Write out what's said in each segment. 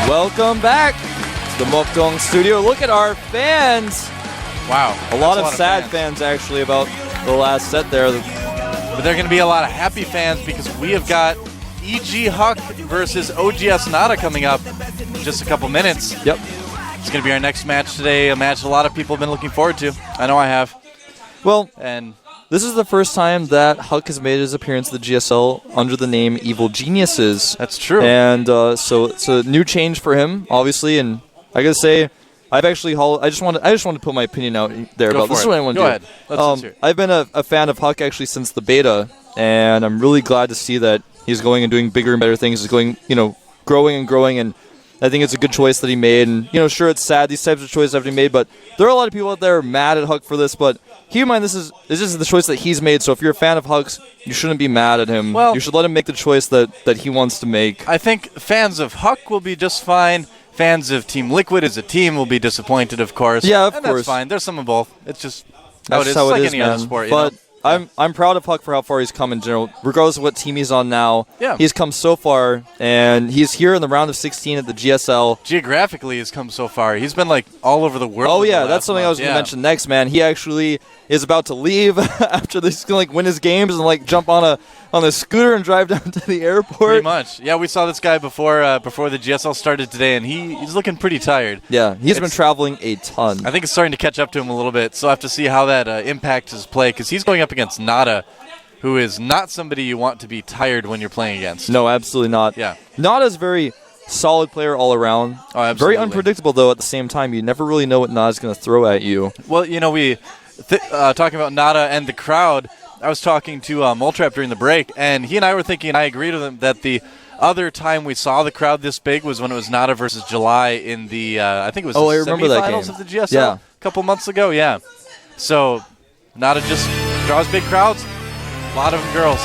Welcome back to the Mokdong studio. Look at our fans. Wow. A lot of sad fans actually about the last set there. But there are going to be a lot of happy fans because we have got EG Huck versus OGS NaDa coming up in just a couple minutes. Yep. It's going to be our next match today, a match a lot of people have been looking forward to. I know I have. Well, and this is the first time that Huck has made his appearance at the GSL under the name Evil Geniuses. That's true. And so it's a new change for him, obviously. And I gotta say, I just want to put my opinion out there about this. Is what I want to do. Go ahead. Let's hear it. I've been a fan of Huck actually since the beta, and I'm really glad to see that he's going and doing bigger and better things. He's going, growing and growing, and I think it's a good choice that he made. And sure, it's sad these types of choices have to be made, but there are a lot of people out there mad at Huck for this. But keep in mind, this is the choice that he's made. So if you're a fan of Huck's, you shouldn't be mad at him. Well, you should let him make the choice that he wants to make. I think fans of Huck will be just fine. Fans of Team Liquid as a team will be disappointed, of course. Yeah, of course. course. There's fine. There's some of both. It's just how it is. It's like any other sport. But I'm proud of Huck for how far he's come in general, regardless of what team he's on now. Yeah. He's come so far, and he's here in the round of 16 at the GSL. Geographically, he's come so far. He's been all over the world. Oh yeah, that's something I was going to mention next, man. He actually is about to leave after this. He's going to win his games and jump on a scooter and drive down to the airport. Pretty much. Yeah, we saw this guy before the GSL started today, and he's looking pretty tired. Yeah, he's been traveling a ton. I think it's starting to catch up to him a little bit, so I have to see how that impacts his play, because he's going up against NaDa, who is not somebody you want to be tired when you're playing against. No, absolutely not. Yeah. NaDa's very solid player all around. Oh, absolutely. Very unpredictable, though, at the same time. You never really know what NaDa's going to throw at you. Well, we talking about NaDa and the crowd, I was talking to Moltrap during the break, and he and I were thinking, I agreed with him, that the other time we saw the crowd this big was when it was NaDa versus July in the, I think it was the semifinals of the GSL a couple months ago. Yeah. So NaDa just draws big crowds. A lot of them girls.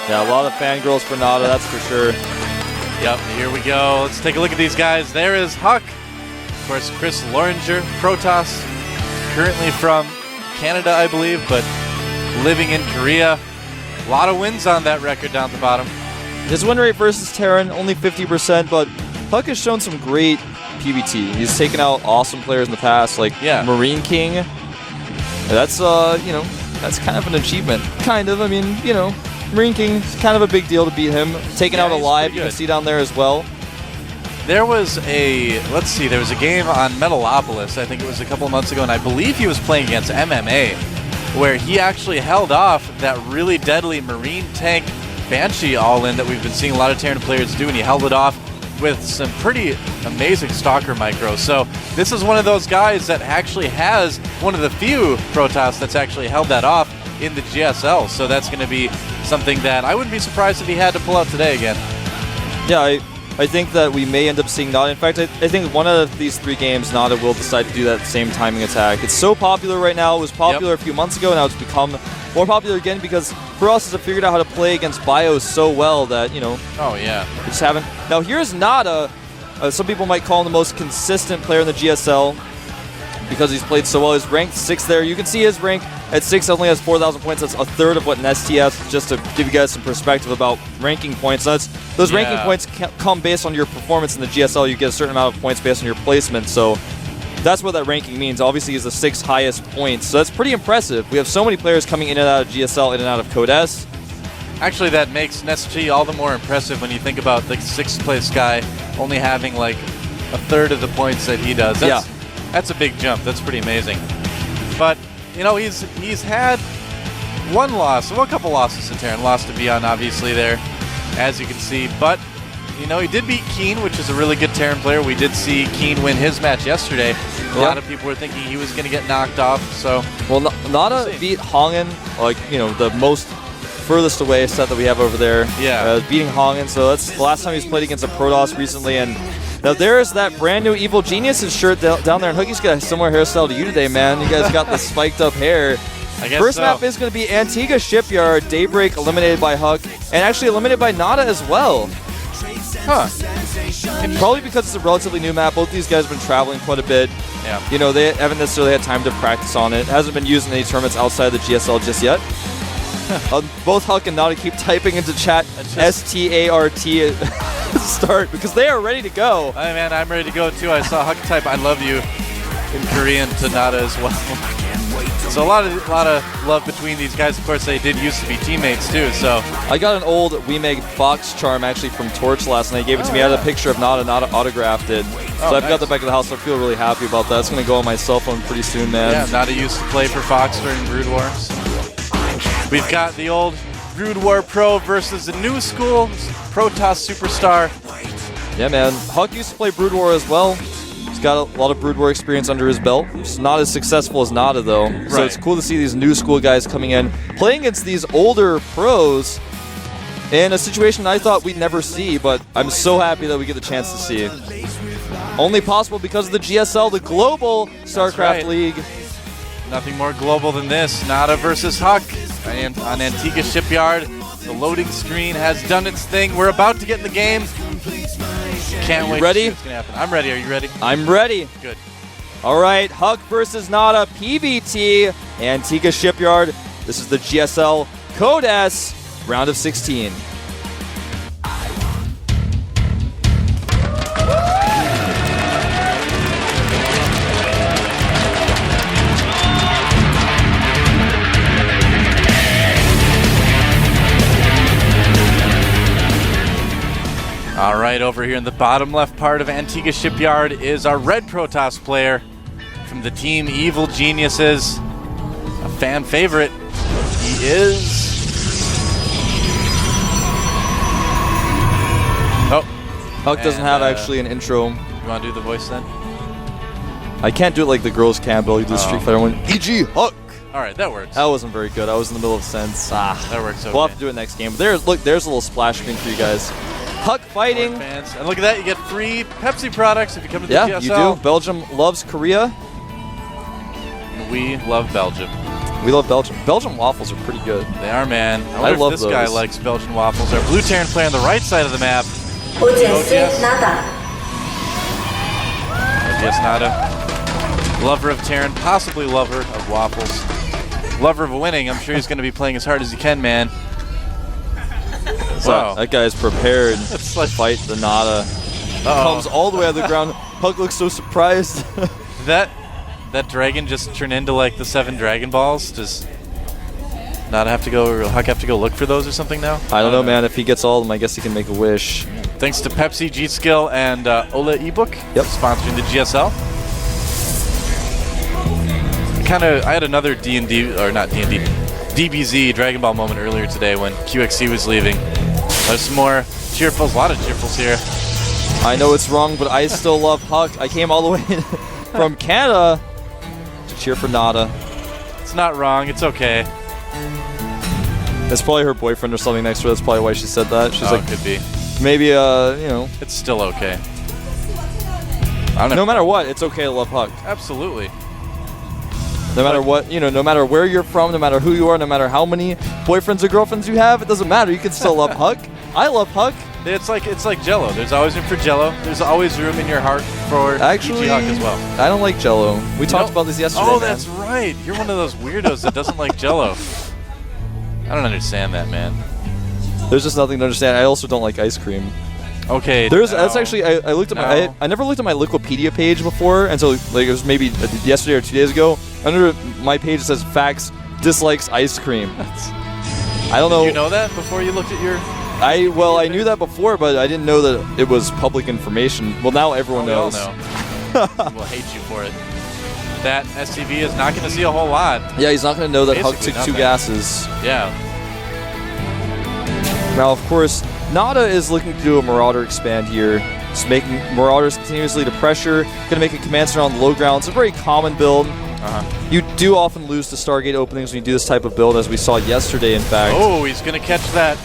Yeah, a lot of fangirls for NaDa, that's for sure. Yep, here we go. Let's take a look at these guys. There is Huck. Of course, Chris Loringer, Protoss, currently from Canada, I believe, but living in Korea. A lot of wins on that record down at the bottom. His win rate versus Terran, only 50%, but Huck has shown some great PvT. He's taken out awesome players in the past, like Marine King. That's, that's kind of an achievement. Kind of, Marine King is kind of a big deal to beat him. Taken out alive, you can see down there as well. There was a game on Metalopolis, I think it was a couple of months ago, and I believe he was playing against MMA, where he actually held off that really deadly Marine Tank Banshee all-in that we've been seeing a lot of Terran players do, and he held it off with some pretty amazing Stalker micros. So this is one of those guys that actually has one of the few Protoss that's actually held that off in the GSL. So that's going to be something that I wouldn't be surprised if he had to pull out today again. Yeah, I think that we may end up seeing NaDa. In fact, I think one of these 3 games, NaDa will decide to do that same timing attack. It's so popular right now. It was popular a few months ago, and now it's become more popular again because Protoss has figured out how to play against bios so well that, Oh, yeah. We just haven't. Now, here's NaDa. Some people might call him the most consistent player in the GSL because he's played so well. He's ranked 6 there. You can see his rank at 6 only has 4,000 points. That's a third of what Nesty has, just to give you guys some perspective about ranking points. Those ranking points come based on your performance in the GSL. You get a certain amount of points based on your placement. So that's what that ranking means. Obviously, he's the 6th highest points. So that's pretty impressive. We have so many players coming in and out of GSL, in and out of Code S. Actually, that makes Nesty all the more impressive when you think about the 6th place guy only having a third of the points that he does. That's a big jump. That's pretty amazing. But he's had one loss, a couple losses to Terran. Lost to Beyond, obviously, there, as you can see. But he did beat Keen, which is a really good Terran player. We did see Keen win his match yesterday. A lot of people were thinking he was going to get knocked off. So, well, NaDa beat Hongen, the most furthest away set that we have over there. Yeah. Beating Hongen, so that's the last time he's played against a Protoss recently. And now there's that brand new Evil Geniuses shirt down there. And Hookie's got a similar hairstyle to you today, man. You guys got the spiked up hair. I guess First so. map is going to be Antigua Shipyard. Daybreak eliminated by Huck, and actually eliminated by NaDa as well. Huh. And probably because it's a relatively new map. Both these guys have been traveling quite a bit. Yeah. They haven't necessarily had time to practice on it. It hasn't been used in any tournaments outside the GSL just yet. Both Huck and NaDa keep typing into chat S-T-A-R-T. start because they are ready to go. Hey man, I'm ready to go too. I saw Huck type "I love you" in Korean to NaDa as well. So a lot of love between these guys. Of course, they did used to be teammates too. So I got an old We Make Fox charm actually from Torch last night. He gave it to me. I had a picture of NaDa autographed it. So I've got that back at the house. So I feel really happy about that. It's gonna go on my cell phone pretty soon, man. yeah, NaDa used to play for Fox during Brood Wars. We've got the old Brood War Pro versus the new school Protoss Superstar. Yeah, man. Huck used to play Brood War as well. He's got a lot of Brood War experience under his belt. It's not as successful as NaDa, though. So Right. it's cool to see these new school guys coming in, playing against these older pros in a situation I thought we'd never see, but I'm so happy that we get the chance to see. Only possible because of the GSL, the Global StarCraft right. League. Nothing more global than this. NaDa versus Huck and on Antigua Shipyard. The loading screen has done its thing. We're about to get in the game. Can't wait ready? to see what's going to happen. I'm ready. Are you ready? I'm ready. Good. All right, Huck versus NaDa, PVT, Antigua Shipyard. This is the GSL Code S round of 16. All right, over here in the bottom left part of Antigua Shipyard is our red Protoss player from the team Evil Geniuses. A fan favorite. He is... Oh. Huck doesn't have actually an intro. You want to do the voice then? I can't do it like the girls can, but I'll do the Street Fighter one. E.G. Huck! All right, that works. That wasn't very good. I was in the middle of a sentence. That works okay. We'll have to do it next game. But there's a little splash screen for you guys. Huck fighting. Fans. And look at that, you get free Pepsi products if you come to the Yeah, GSL. you do. Belgium loves Korea. We love Belgium. We love Belgium. Belgian waffles are pretty good. They are, man. I wonder love if this guy those. likes Belgian waffles. Our blue Terran player on the right side of the map. OGS NaDa. Yes, NaDa. Lover of Terran, possibly lover of waffles. Lover of winning. I'm sure he's going to be playing as hard as he can, man. So that guy's prepared It's to like- fight the NaDa. Comes all the way out of the ground. Huck looks so surprised. That dragon just turned into like the 7 Dragon Balls. Does NaDa have to go, or Huck have to go look for those or something now? I don't know, man. If he gets all of them, I guess he can make a wish. Thanks to Pepsi, G-Skill, and Ola ebook. Yep. Sponsoring the GSL. I had another D&D, or not D&D, DBZ Dragon Ball moment earlier today when QXC was leaving. There's some more cheerfuls, a lot of cheerfuls here. I know it's wrong, but I still love Huck. I came all the way from Canada to cheer for NaDa. It's not wrong, it's okay. That's probably her boyfriend or something next to her. That's probably why she said that. She's like, it could be. maybe, you know. It's still okay. No matter what, it's okay to love Huck. Absolutely. No matter what, you know, no matter where you're from, no matter who you are, no matter how many boyfriends or girlfriends you have, it doesn't matter. You can still love Huck. I love Huck. It's like Jello. There's always room for Jello. There's always room in your heart for Actually, EG Huck as well. I don't like Jello. We talked about this yesterday. Oh, man. that's right. You're one of those weirdos that doesn't like Jello. I don't understand that, man. There's just nothing to understand. I also don't like ice cream. Okay. That's actually I looked at No. I never looked at my Wikipedia page before until like it was maybe yesterday or 2 days ago. Under my page it says facts dislikes ice cream. I don't know. Did you know that before you looked at your? I knew that before, but I didn't know that it was public information. Well, now everyone We all knows. know. We'll hate you for it. That SCV is not going to see a whole lot. Yeah, he's not going to know that Huck Basically took 2 nothing. gases. Yeah. Now, of course, NaDa is looking to do a Marauder expand here. Just making Marauders continuously to pressure. Going to make a command center on the low ground. It's a very common build. You do often lose to Stargate openings when you do this type of build, as we saw yesterday, in fact. Oh, he's going to catch that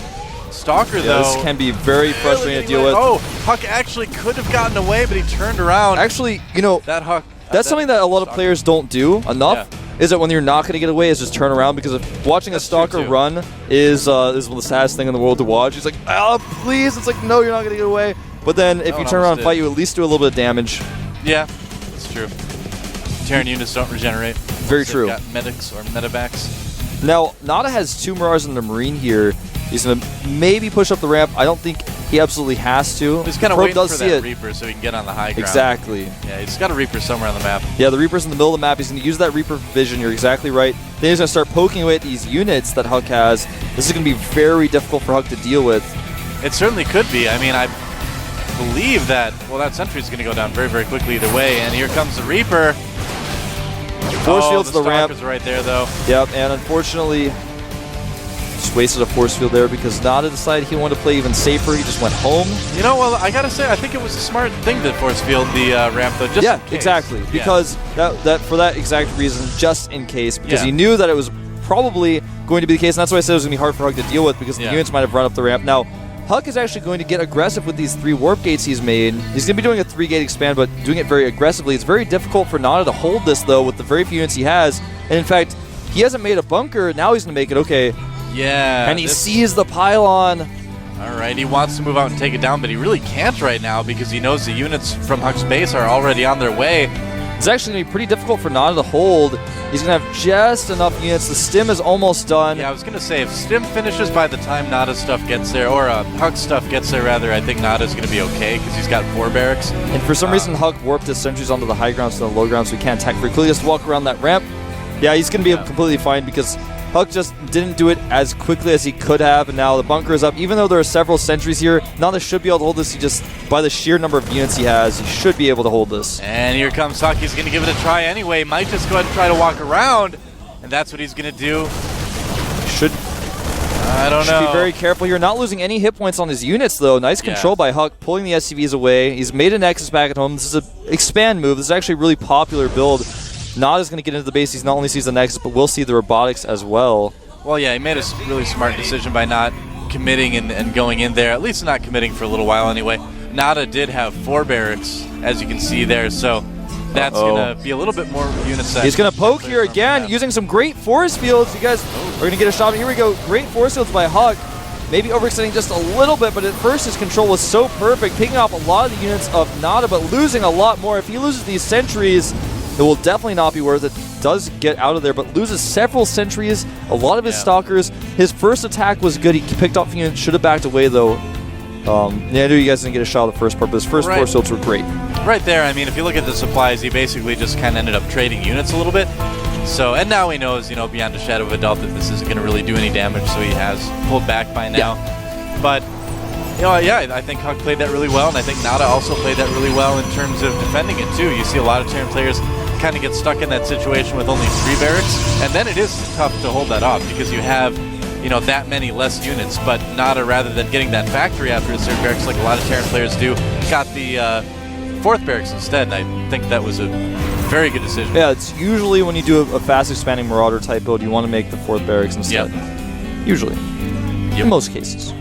Stalker, Yeah, though. this can be very frustrating to deal with. Oh, Huck actually could have gotten away, but he turned around. Actually, you know, That Huck. that's something that a lot of players don't do enough. Is that when you're not going to get away, is just turn around, because if watching a Stalker run is one of the saddest thing in the world to watch. He's like, oh, please. It's like, no, you're not going to get away. But then if you turn around and fight, you at least do a little bit of damage. Yeah, that's true. Terran units don't regenerate. Very They've true. Got medics or medevacs. Now, NaDa has 2 Marauders in the Marine here. He's going to maybe push up the ramp. I don't think He absolutely has to. He's kind of Probe waiting does for see that it. Reaper so he can get on the high ground. Exactly. Yeah, he's got a Reaper somewhere on the map. Yeah, the Reaper's in the middle of the map. He's going to use that Reaper vision. You're exactly right. Then he's going to start poking away at these units that Huck has. This is going to be very difficult for Huck to deal with. It certainly could be. I mean, I believe that, well, that sentry is going to go down very, very quickly either way. And here comes the Reaper. Force field's the ramp. Stalker's right there, though. Yep, and unfortunately, just wasted a force field there because NaDa decided he wanted to play even safer. He just went home. You know, well, I gotta say, I think it was a smart thing to force field the ramp, though. Just in case. Exactly. Yeah. Because that for that exact reason, just in case, because Yeah. he knew that it was probably going to be the case, and that's why I said it was going to be hard for Huck to deal with because the units might have run up the ramp. Now, Huck is actually going to get aggressive with these 3 warp gates he's made. He's going to be doing a 3-gate expand, but doing it very aggressively. It's very difficult for NaDa to hold this, though, with the very few units he has. And in fact, he hasn't made a bunker. Now he's going to make it. Okay. Yeah. And he sees the pylon. All right, he wants to move out and take it down, but he really can't right now because he knows the units from Huck's base are already on their way. It's actually going to be pretty difficult for NaDa to hold. He's going to have just enough units. The stim is almost done. Yeah, I was going to say, if stim finishes by the time NaDa's stuff gets there, or Huck's stuff gets there, rather, I think NaDa's going to be okay because he's got 4 barracks. And for some reason, Huck warped his sentries onto the high ground to the low ground, so he can't attack very quickly. He has to walk around that ramp. Yeah, he's going to be completely fine because Huck just didn't do it as quickly as he could have, and now the bunker is up. Even though there are several sentries here, NaDa should be able to hold this. He just, by the sheer number of units he has, he should be able to hold this. And here comes Huck. He's going to give it a try anyway. Might just go ahead and try to walk around, and that's what he's going to do. I don't know. Should be very careful here. Not losing any hit points on his units, though. Nice control by Huck, pulling the SCVs away. He's made a Nexus back at home. This is an expand move. This is actually a really popular build. NaDa's going to get into the base. He's not only sees the Nexus, but will see the robotics as well. Well, yeah, he made a really smart decision by not committing and going in there, at least not committing for a little while anyway. NaDa did have 4 barracks, as you can see there, so that's going to be a little bit more unit. He's going to poke here again, using some great force fields. You guys are going to get a shot. Here we go. Great force fields by Huck. Maybe overextending just a little bit, but at first his control was so perfect, picking off a lot of the units of NaDa, but losing a lot more. If he loses these sentries, it will definitely not be worth it. Does get out of there, but loses several sentries, a lot of his stalkers. His first attack was good. He picked off units, should have backed away though. Yeah, I knew you guys didn't get a shot of the first part, but his first 4 fields were great. Right there, I mean, if you look at the supplies, he basically just kind of ended up trading units a little bit. So, and now he knows, you know, beyond a shadow of a doubt that this isn't going to really do any damage, so he has pulled back by now. But, you know, yeah, I think Huck played that really well, and I think NaDa also played that really well in terms of defending it, too. You see a lot of Terran players kind of get stuck in that situation with only 3 barracks, and then it is tough to hold that off because you have, you know, that many less units. But NaDa, rather than getting that factory after his 3rd barracks like a lot of Terran players do, got the 4th barracks instead, and I think that was a very good decision. Yeah, it's usually when you do a fast expanding Marauder type build, you want to make the 4th barracks instead. Usually. In most cases.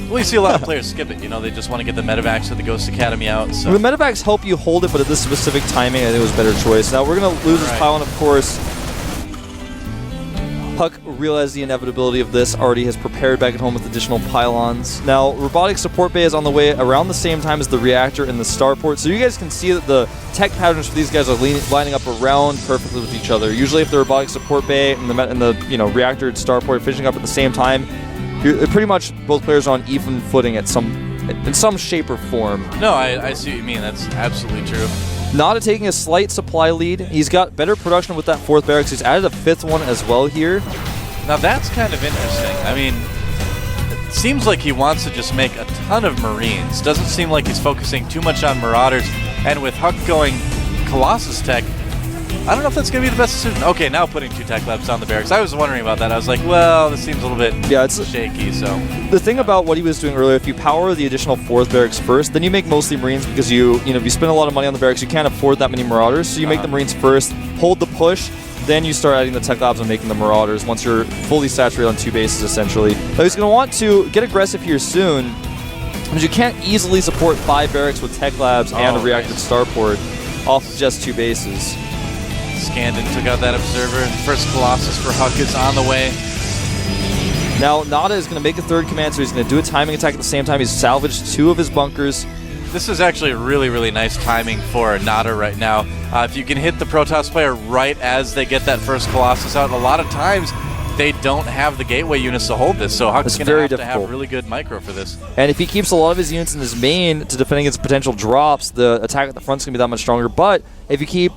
Well, you see a lot of players skip it. You know, they just want to get the medevacs or the Ghost Academy out. So. The medevacs help you hold it, but at this specific timing, I think it was a better choice. Now, we're going to lose his pylon, of course. Huck realized the inevitability of this, already has prepared back at home with additional pylons. Now, robotic support bay is on the way around the same time as the reactor and the starport, so you guys can see that the tech patterns for these guys are lining up around perfectly with each other. Usually if the robotic support bay and the reactor and starport are finishing up at the same time, pretty much both players are on even footing in some shape or form. No, I see what you mean. That's absolutely true. NaDa taking a slight supply lead. He's got better production with that 4th barracks. He's added a 5th one as well here. Now that's kind of interesting. I mean, it seems like he wants to just make a ton of Marines. Doesn't seem like he's focusing too much on Marauders. And with Huck going Colossus tech, I don't know if that's going to be the best decision. Okay, now putting 2 tech labs on the barracks. I was wondering about that. I was like, well, this seems a little bit shaky. So the thing about what he was doing earlier, if you power the additional 4th barracks first, then you make mostly Marines because if you spend a lot of money on the barracks, you can't afford that many Marauders. So you make the Marines first, hold the push, then you start adding the tech labs and making the Marauders once you're fully saturated on 2 bases, essentially. But he's going to want to get aggressive here soon because you can't easily support 5 barracks with tech labs and a reactor starport off of just 2 bases. Scandon took out that observer. First Colossus for Huck is on the way. Now, NaDa is going to make a 3rd command, so he's going to do a timing attack at the same time. He's salvaged 2 of his bunkers. This is actually really, really nice timing for NaDa right now. If you can hit the Protoss player right as they get that first Colossus out, a lot of times they don't have the gateway units to hold this, so Huck's going to have really good micro for this. And if he keeps a lot of his units in his main to defend against potential drops, the attack at the front's going to be that much stronger. But if you keep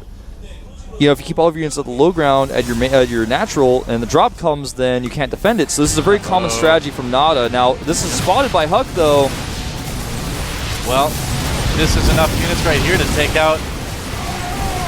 all of your units at the low ground at your natural and the drop comes, then you can't defend it. So this is a very common strategy from NaDa. Now, this is spotted by Huck, though. Well, this is enough units right here to take out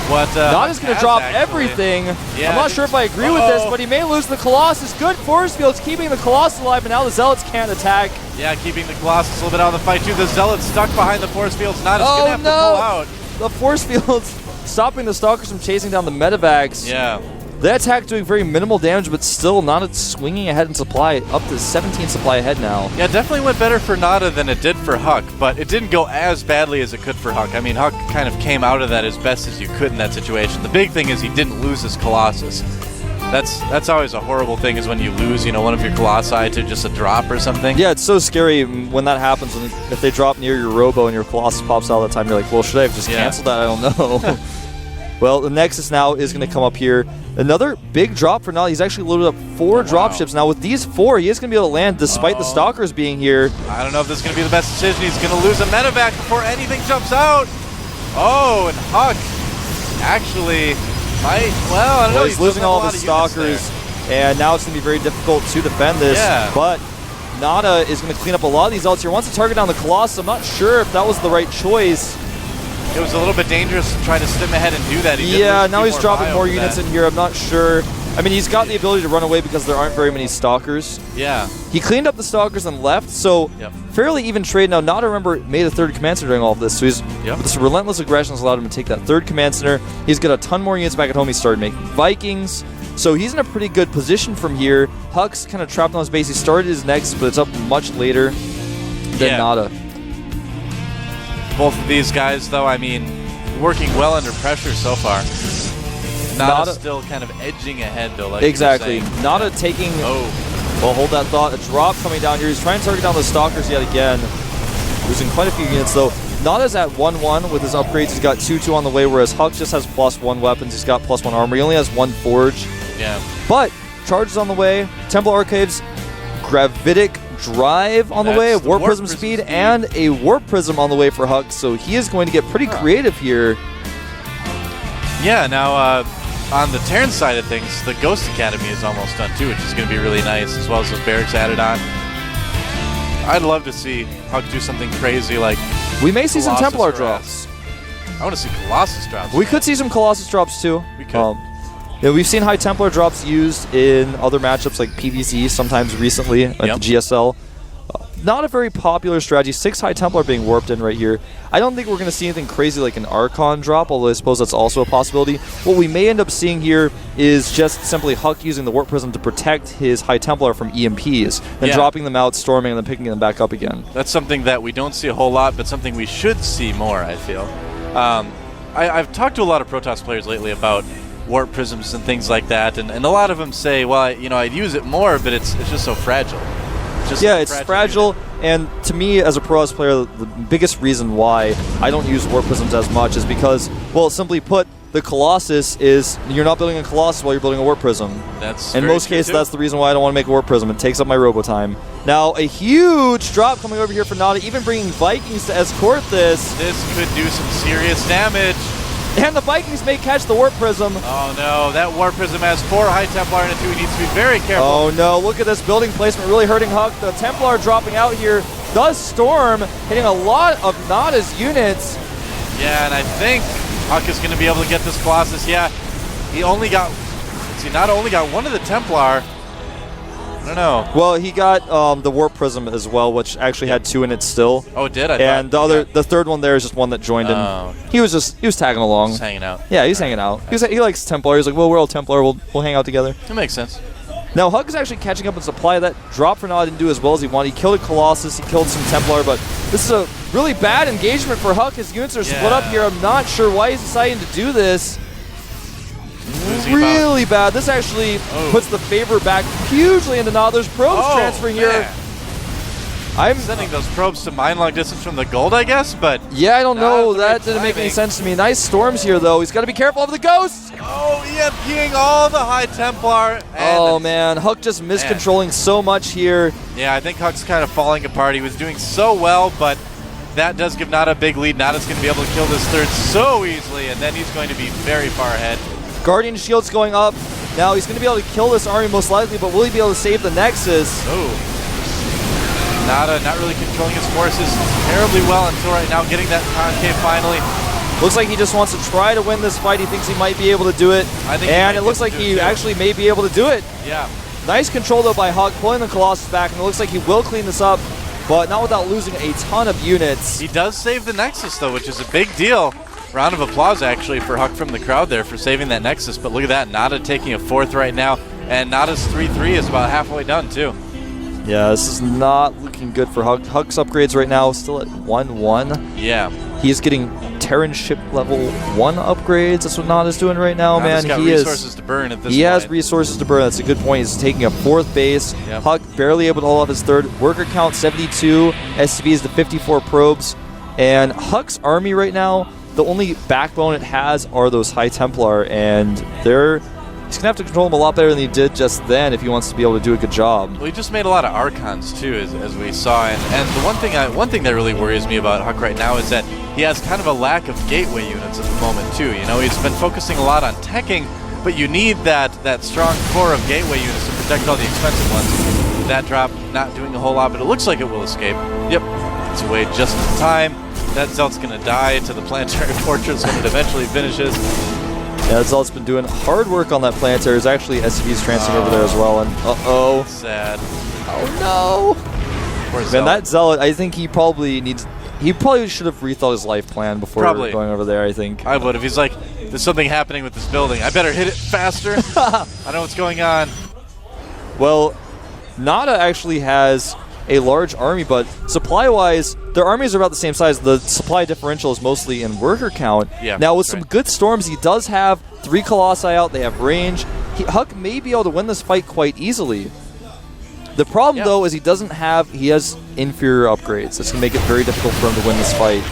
what NaDa's going to drop everything. Yeah, I'm not sure if I agree with this, but he may lose the Colossus. Good force fields keeping the Colossus alive, but now the Zealots can't attack. Yeah, keeping the Colossus a little bit out of the fight, too. The Zealots stuck behind the force fields. NaDa's going to have to pull out. The force fields stopping the Stalkers from chasing down the medevacs. Yeah. The attack doing very minimal damage, but still NaDa swinging ahead in supply, up to 17 supply ahead now. Yeah, it definitely went better for NaDa than it did for Huck, but it didn't go as badly as it could for Huck. I mean, Huck kind of came out of that as best as you could in that situation. The big thing is he didn't lose his Colossus. That's always a horrible thing, is when you lose, one of your Colossi to just a drop or something. Yeah, it's so scary when that happens. And if they drop near your Robo and your Colossus pops out all the time, you're like, well, should I have just canceled that? I don't know. Well, the Nexus now is going to come up here. Another big drop for NaDa. He's actually loaded up 4 dropships. Now, with these 4, he is going to be able to land despite the Stalkers being here. I don't know if this is going to be the best decision. He's going to lose a medevac before anything jumps out. Oh, and Huck actually might, I don't know. He's losing all of his Stalkers, and now it's going to be very difficult to defend this. Yeah. But NaDa is going to clean up a lot of these outs here. Wants to target down the Colossus. I'm not sure if that was the right choice. It was a little bit dangerous to try to stim ahead and do that. Yeah, now he's dropping more units in here. I'm not sure. I mean, he's got the ability to run away because there aren't very many Stalkers. Yeah. He cleaned up the Stalkers and left, so fairly even trade. Now, NaDa, remember, made a 3rd command center during all of this, so he's this relentless aggression has allowed him to take that 3rd command center. He's got a ton more units back at home. He started making Vikings, so he's in a pretty good position from here. Huck's kind of trapped on his base. He started his Nexus, but it's up much later than NaDa. Both of these guys, though, I mean, working well under pressure so far. NaDa still kind of edging ahead, though. Like exactly. NaDa taking... Well, hold that thought. A drop coming down here. He's trying to target down the Stalkers yet again. Losing quite a few units, though. NaDa's at 1-1 with his upgrades. He's got 2-2 on the way, whereas Huck just has +1 weapons. He's got +1 armor. He only has 1 Forge. Yeah. But charges on the way. Temple Archives, Gravitic Drive on the way, Warp Prism speed, and a Warp Prism on the way for Huck, so he is going to get pretty creative here. Yeah, now on the Terran side of things, the Ghost Academy is almost done too, which is going to be really nice, as well as those barracks added on. I'd love to see Huck do something crazy like we may see some Templar drops. I want to see Colossus drops. We could see some Colossus drops too. We could. Yeah, we've seen High Templar drops used in other matchups like PvZ sometimes recently at the GSL. Not a very popular strategy. 6 High Templar being warped in right here. I don't think we're going to see anything crazy like an Archon drop, although I suppose that's also a possibility. What we may end up seeing here is just simply Huck using the Warp Prism to protect his High Templar from EMPs, then dropping them out, storming, and then picking them back up again. That's something that we don't see a whole lot, but something we should see more, I feel. I've talked to a lot of Protoss players lately about Warp Prisms and things like that, and a lot of them say, well, I'd use it more, but it's just so fragile. It's fragile, and to me, as a Protoss player, the biggest reason why I don't use Warp Prisms as much is because, well, simply put, the Colossus is, you're not building a Colossus while you're building a Warp Prism. In most cases, that's the reason why I don't want to make a Warp Prism. It takes up my Robo time. Now, a huge drop coming over here for NaDa, even bringing Vikings to escort this. This could do some serious damage. And the Vikings may catch the Warp Prism. Oh no, that Warp Prism has 4 High Templar in it too. He needs to be very careful. Oh no, look at this building placement really hurting Huck. The Templar dropping out here does storm, hitting a lot of NaDa's units. Yeah, and I think Huck is going to be able to get this Colossus. Yeah, he only got, not only got one of the Templar. I don't know. Well, he got the Warp Prism as well, which actually had 2 in it still. Oh, it did? And the third one there is just one that joined in. He was tagging along. Just hanging out. Yeah, he's hanging out. He likes Templar. He's like, well, we're all Templar. We'll hang out together. That makes sense. Now, Huck is actually catching up in supply. That drop for NaDa didn't do as well as he wanted. He killed a Colossus. He killed some Templar, but this is a really bad engagement for Huck. His units are split up here. I'm not sure why he's deciding to do this. Really bad. This actually puts the favor back hugely into NaDa. There's probes transferring here. I'm sending those probes to mine long distance from the gold, I guess, but yeah, I don't know. That didn't make any timing. sense to me. Nice storms here, though. He's got to be careful of the ghosts. Oh, EMPing all the High Templar. Oh, man. Huck just miscontrolling so much here. Yeah, I think Huck's kind of falling apart. He was doing so well, but that does give NaDa a big lead. NaDa's going to be able to kill this third so easily, and then he's going to be very far ahead. Guardian Shield's going up. Now he's going to be able to kill this army most likely, but will he be able to save the Nexus? Oh. NaDa not really controlling his forces terribly well until right now, getting that concave finally. Looks like he just wants to try to win this fight. He thinks he might be able to do it. And it looks like he actually may be able to do it. Yeah. Nice control, though, by Huck, pulling the Colossus back, and it looks like he will clean this up, but not without losing a ton of units. He does save the Nexus, though, which is a big deal. Round of applause, actually, for Huck from the crowd there for saving that Nexus. But look at that, NaDa taking a 4th right now, and NaDa's 3-3 is about halfway done, too. Yeah, this is not looking good for Huck. Huck's upgrades right now still at 1-1. Yeah. He's getting Terran ship level 1 upgrades. That's what NaDa's doing right now, man. He's got resources to burn at this point. He has resources to burn. That's a good point. He's taking a 4th base. Yep. Huck barely able to hold off his 3rd. Worker count 72. SCVs to 54 probes. And Huck's army right now, the only backbone it has are those High Templar, and he's going to have to control them a lot better than he did just then if he wants to be able to do a good job. Well, he just made a lot of Archons, too, as we saw. And the one thing that really worries me about Huck right now is that he has kind of a lack of gateway units at the moment, too. You know, he's been focusing a lot on teching, but you need that strong core of gateway units to protect all the expensive ones. That drop not doing a whole lot, but it looks like it will escape. Yep, it's away just in time. That Zealot's going to die to the planetary fortress when it eventually finishes. Yeah, Zealot's been doing hard work on that planetary. There's actually SCVs transferring over there as well, and uh-oh. Sad. Oh, no. Poor Man, Zealot. that Zealot, I think he probably should have rethought his life plan before going over there, I think. I would. If he's like, there's something happening with this building, I better hit it faster. I know what's going on. Well, NaDa actually has a large army, but supply-wise, their armies are about the same size. The supply differential is mostly in worker count. Yeah, now, with some good storms, he does have 3 Colossi out. They have range. Huck may be able to win this fight quite easily. The problem, though, is he has inferior upgrades. It's going to make it very difficult for him to win this fight.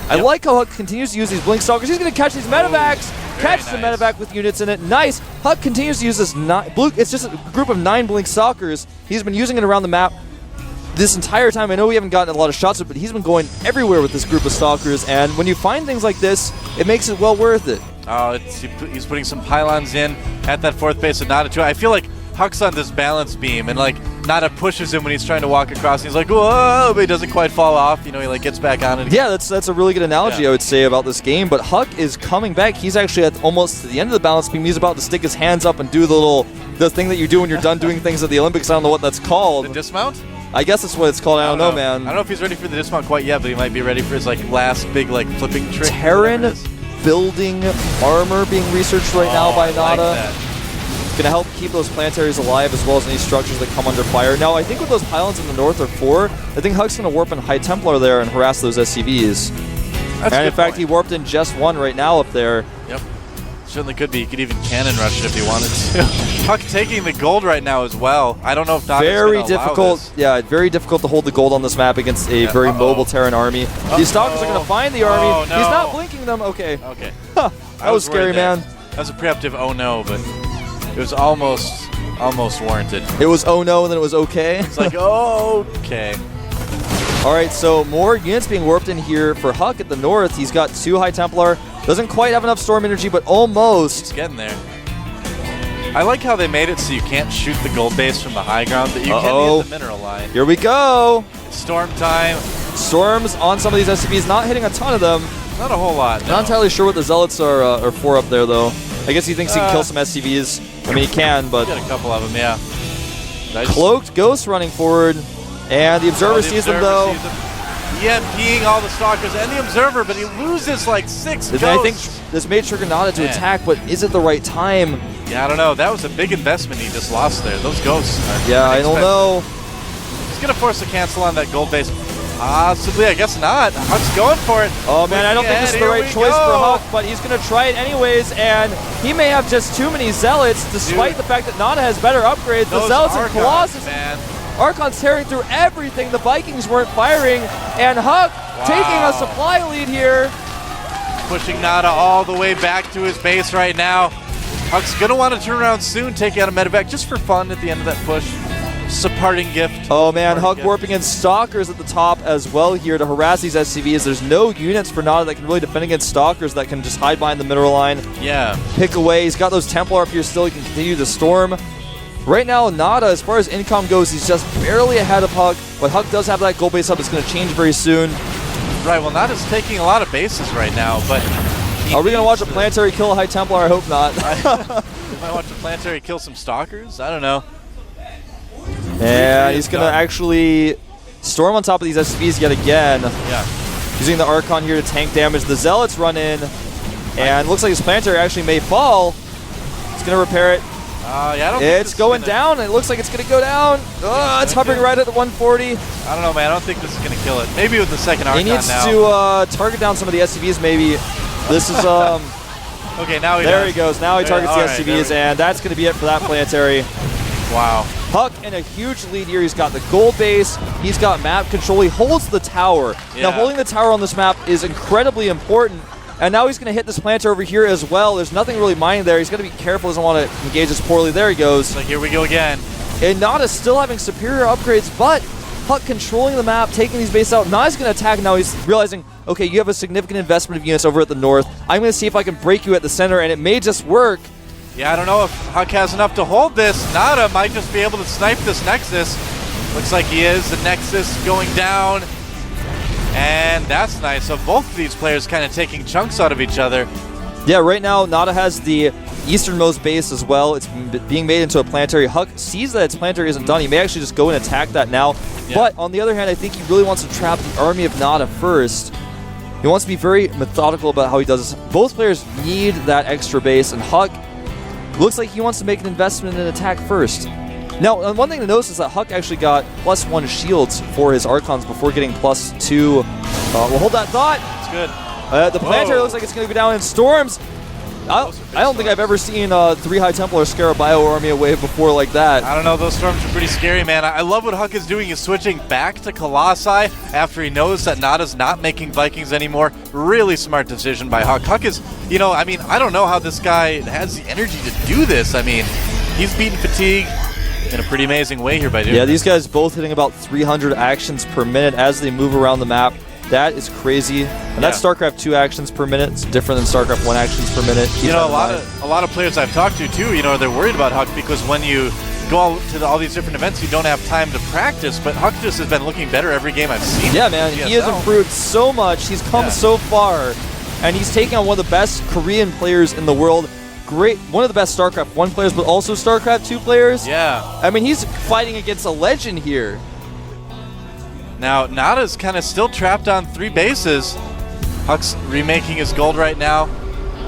I like how Huck continues to use these Blink Stalkers. He's going to catch these medevacs. Catch the medevac with units in it. Nice. Huck continues to use this it's just a group of 9 Blink Stalkers. He's been using it around the map this entire time. I know we haven't gotten a lot of shots, but he's been going everywhere with this group of Stalkers, and when you find things like this, it makes it well worth it. Oh, he's putting some pylons in at that 4th base of NaDa, too. I feel like Huck's on this balance beam, and like NaDa pushes him when he's trying to walk across, and he's like, whoa, but he doesn't quite fall off. You know, he like gets back on it again. Yeah, that's a really good analogy, I would say, about this game, but Huck is coming back. He's actually at almost to the end of the balance beam. He's about to stick his hands up and do the thing that you do when you're done doing things at the Olympics. I don't know what that's called. The dismount? I guess that's what it's called. I don't know, man. I don't know if he's ready for the dismount quite yet, but he might be ready for his like last big like flipping trick. Terran building armor being researched right now by NaDa. Like Going to help keep those planetaries alive as well as any structures that come under fire. Now, I think with those pylons in the north are 4, I think Huck's going to warp in High Templar there and harass those SCVs. And in fact, he warped in just 1 right now up there. Yep. Certainly could be. He could even cannon rush it if he wanted to. Huck taking the gold right now as well. I don't know if NaDa's very gonna difficult. This. Yeah, very difficult to hold the gold on this map against a very mobile Terran army. These Stalkers are going to find the army. Oh, no. He's not blinking them. Okay. Okay. Huh. That was scary, man. That was a preemptive oh no, but it was almost warranted. It was oh no, and then it was okay. It's like, oh, okay. All right, so more units being warped in here for Huck at the north. He's got 2 High Templar. Doesn't quite have enough storm energy, but almost. He's getting there. I like how they made it so you can't shoot the gold base from the high ground, but you can hit the mineral line. Here we go. It's storm time. Storms on some of these SCVs, not hitting a ton of them. Not a whole lot, no. Not entirely sure what the Zealots are for up there, though. I guess he thinks he can kill some SCVs. I mean, he can, but... Get a couple of them, yeah. Nice. Cloaked Ghost running forward, and the Observer sees them, though. EMPing all the Stalkers and the Observer, but he loses like 6 ghosts. I think this may trigger NaDa to attack, but is it the right time? Yeah, I don't know. That was a big investment he just lost there. Those ghosts are I don't know. He's going to force a cancel on that gold base. Possibly, I guess not. Huck's going for it. Oh, man, I don't think this is the right choice for Huck, but he's going to try it anyways, and he may have just too many Zealots, despite the fact that NaDa has better upgrades. The Zealots and Colossus. Man. Archon's tearing through everything. The Vikings weren't firing, and Huck taking a supply lead here. Pushing NaDa all the way back to his base right now. Huck's going to want to turn around soon, take out a medevac just for fun at the end of that push. Just a parting gift. Oh man, Huck warping in Stalkers at the top as well here to harass these SCVs. There's no units for NaDa that can really defend against Stalkers that can just hide behind the middle line. Yeah. Pick away. He's got those Templar up here still. He can continue to storm. Right now, NaDa, as far as income goes, he's just barely ahead of Huck, but Huck does have that gold base up. It's going to change very soon. Right, well, NaDa's taking a lot of bases right now, but... Are we going to watch a Planetary kill a High Templar? I hope not. We might watch a Planetary kill some Stalkers? I don't know. And he's going to actually storm on top of these SCVs yet again. Yeah. Using the Archon here to tank damage. The Zealots run in, and looks like his Planetary actually may fall. He's going to repair it. Yeah, I don't it's going down. It looks like it's going to go down. It's hovering right at the 140. I don't know, man. I don't think this is going to kill it. Maybe with the second Archon now. He needs to target down some of the SCVs maybe. This is... okay, now he There he goes. Now he targets the SCVs, and that's going to be it for that Planetary. Wow. Huck in a huge lead here. He's got the gold base. He's got map control. He holds the tower. Yeah. Now, holding the tower on this map is incredibly important. And now he's going to hit this planter over here as well. There's nothing really mining there. He's going to be careful. Doesn't want to engage this poorly. There he goes. Like, here we go again. And NaDa's still having superior upgrades, but Huck controlling the map, taking these bases out. NaDa's going to attack. Now he's realizing, okay, you have a significant investment of units over at the north. I'm going to see if I can break you at the center, and it may just work. Yeah, I don't know if Huck has enough to hold this. NaDa might just be able to snipe this Nexus. Looks like he is. The Nexus going down. And that's nice. So both of these players kind of taking chunks out of each other. Yeah, right now, NaDa has the easternmost base as well. It's being made into a planetary. Huck sees that its planetary isn't done. He may actually just go and attack that now. Yeah. But on the other hand, I think he really wants to trap the army of NaDa first. He wants to be very methodical about how he does this. Both players need that extra base, and Huck looks like he wants to make an investment in attack first. Now, one thing to notice is that Huck actually got +1 shields for his Archons before getting +2. We'll hold that thought. That's good. The planetary looks like it's going to go down in storms. I don't think I've ever seen 3 High Templar scare a bio army away before like that. I don't know, those storms are pretty scary, man. I love what Huck is doing. He's switching back to Colossi after he knows that NaDa's not making Vikings anymore. Really smart decision by Huck. Huck is, you know, I mean, I don't know how this guy has the energy to do this. I mean, he's beating fatigue in a pretty amazing way here by doing these guys both hitting about 300 actions per minute as they move around the map. That is crazy. And that's StarCraft 2 actions per minute. It's different than StarCraft 1 actions per minute. You know, a lot of players I've talked to too, you know, they're worried about Huck because when you go to all these different events, you don't have time to practice. But Huck just has been looking better every game I've seen. Yeah, man, he has improved so much. He's come so far, and he's taken on one of the best Korean players in the world. Great, one of the best StarCraft 1 players, but also StarCraft 2 players. Yeah. I mean, he's fighting against a legend here. Now, NaDa's kind of still trapped on 3 bases. Huck's remaking his gold right now.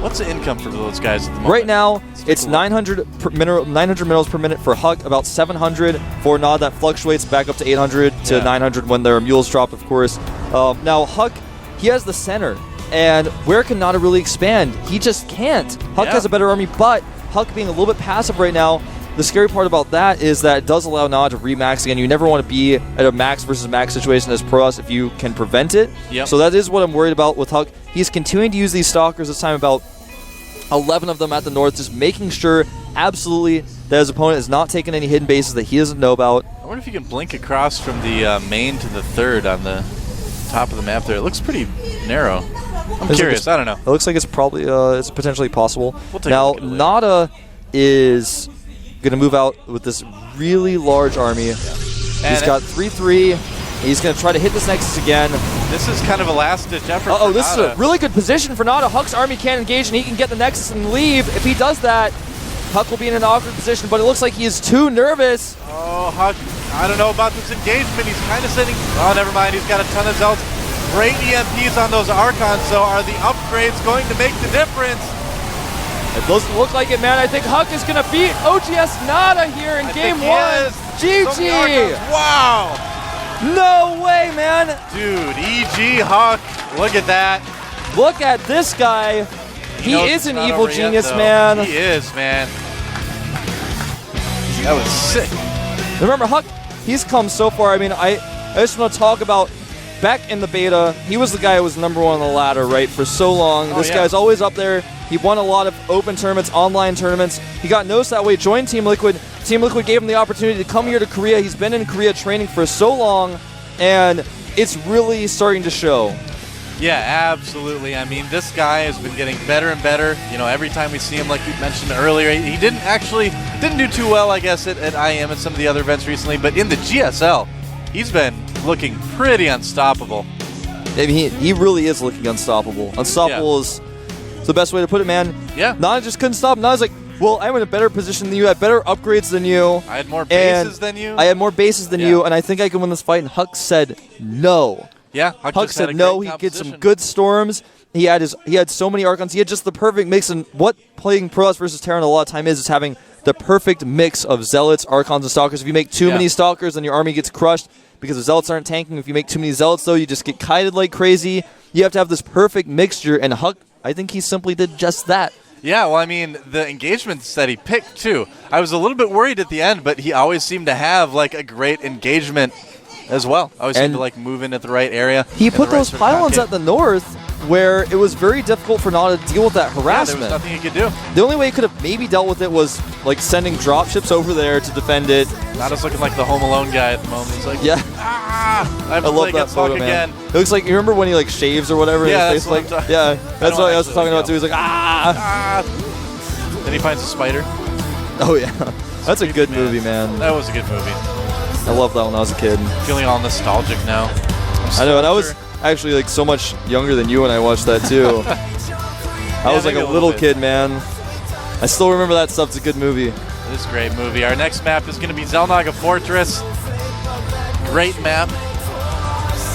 What's the income for those guys at the moment? Right now, it's 900 minerals per minute for Huck, about 700 for NaDa. That fluctuates back up to 800 to 900 when their mules drop, of course. Now, Huck, he has the center. And where can NaDa really expand? He just can't. Huck has a better army, but Huck being a little bit passive right now, the scary part about that is that it does allow NaDa to remax again. You never want to be at a max versus max situation as Protoss if you can prevent it. Yep. So that is what I'm worried about with Huck. He's continuing to use these Stalkers, this time about 11 of them at the north, just making sure absolutely that his opponent is not taking any hidden bases that he doesn't know about. I wonder if you can blink across from the main to the third on the top of the map there. It looks pretty narrow. I'm curious. I don't know. It looks like it's probably it's potentially possible. We'll take now, a look at it NaDa is going to move out with this really large army. He's got 3-3. He's going to try to hit this Nexus again. This is kind of a last-ditch effort for this NaDa. is a really good position for NaDa. Huck's army can't engage, and he can get the Nexus and leave. If he does that, Huck will be in an awkward position, but it looks like he is too nervous. Oh, Huck, I don't know about this engagement. He's kind of sitting... Oh, never mind. He's got a ton of Zealots. Great EMPs on those Archons, so are the upgrades going to make the difference? It doesn't look like it, man. I think Huck is going to beat OGS NaDa here in Game 1. GG! Wow! No way, man! Dude, EG Huck, look at that. Look at this guy. He is an evil genius, man. He is, man. That was sick. Remember, Huck he's come so far. I mean, I just want to talk about back in the beta, he was the guy who was #1 on the ladder, right, for so long. This guy's always up there. He won a lot of open tournaments, online tournaments. He got noticed that way, joined Team Liquid. Team Liquid gave him the opportunity to come here to Korea. He's been in Korea training for so long, and it's really starting to show. Yeah, absolutely. I mean, this guy has been getting better and better. You know, every time we see him, like we mentioned earlier, he didn't do too well, I guess, at IEM and some of the other events recently, but in the GSL, he's been looking pretty unstoppable. I mean, he really is looking unstoppable. Unstoppable is the best way to put it, man. Yeah. NaDa just couldn't stop. NaDa's like, well, I'm in a better position than you. I had better upgrades than you. I had more bases than you. I had more bases than you, and I think I can win this fight. And Huck said no. Yeah, Huck said no. He did some good storms. He had so many Archons. He had just the perfect mix. And what playing Protoss versus Terran a lot of time is having the perfect mix of Zealots, Archons, and Stalkers. If you make too many Stalkers, then your army gets crushed because the Zealots aren't tanking. If you make too many Zealots, though, you just get kited like crazy. You have to have this perfect mixture, and Huck, I think he simply did just that. Yeah, well, I mean, the engagements that he picked, too. I was a little bit worried at the end, but he always seemed to have, like, a great engagement as well. Always seemed to, like, move in at the right area. He put those pylons at the north where it was very difficult for NaDa to deal with that harassment. Yeah, there was nothing he could do. The only way he could have maybe dealt with it was, like, sending dropships over there to defend it. NaDa's looking like the Home Alone guy at the moment. He's like, I love that photo, man. It looks like, you remember when he, like, shaves or whatever? Yeah, his face, that's what I was talking about, too. He's like, Then he finds a spider. Oh, yeah. That's a good movie, man. That was a good movie. I loved that when I was a kid. Feeling all nostalgic now. I know, and I was actually like so much younger than you when I watched that too. I was like a little kid, man. I still remember that stuff. It's a good movie. It is a great movie. Our next map is going to be Xel'Naga Fortress. Great map.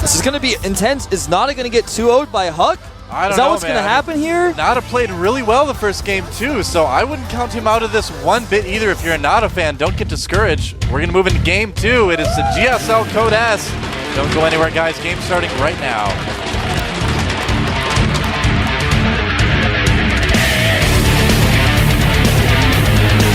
This is going to be intense. Is NaDa going to get 2-0'd by Huck? I don't know, Is that what's going to happen here? NaDa played really well the first game too, so I wouldn't count him out of this one bit either. If you're a NaDa fan, don't get discouraged. We're going to move into game 2. It is the GSL Code S. Don't go anywhere, guys. Game starting right now.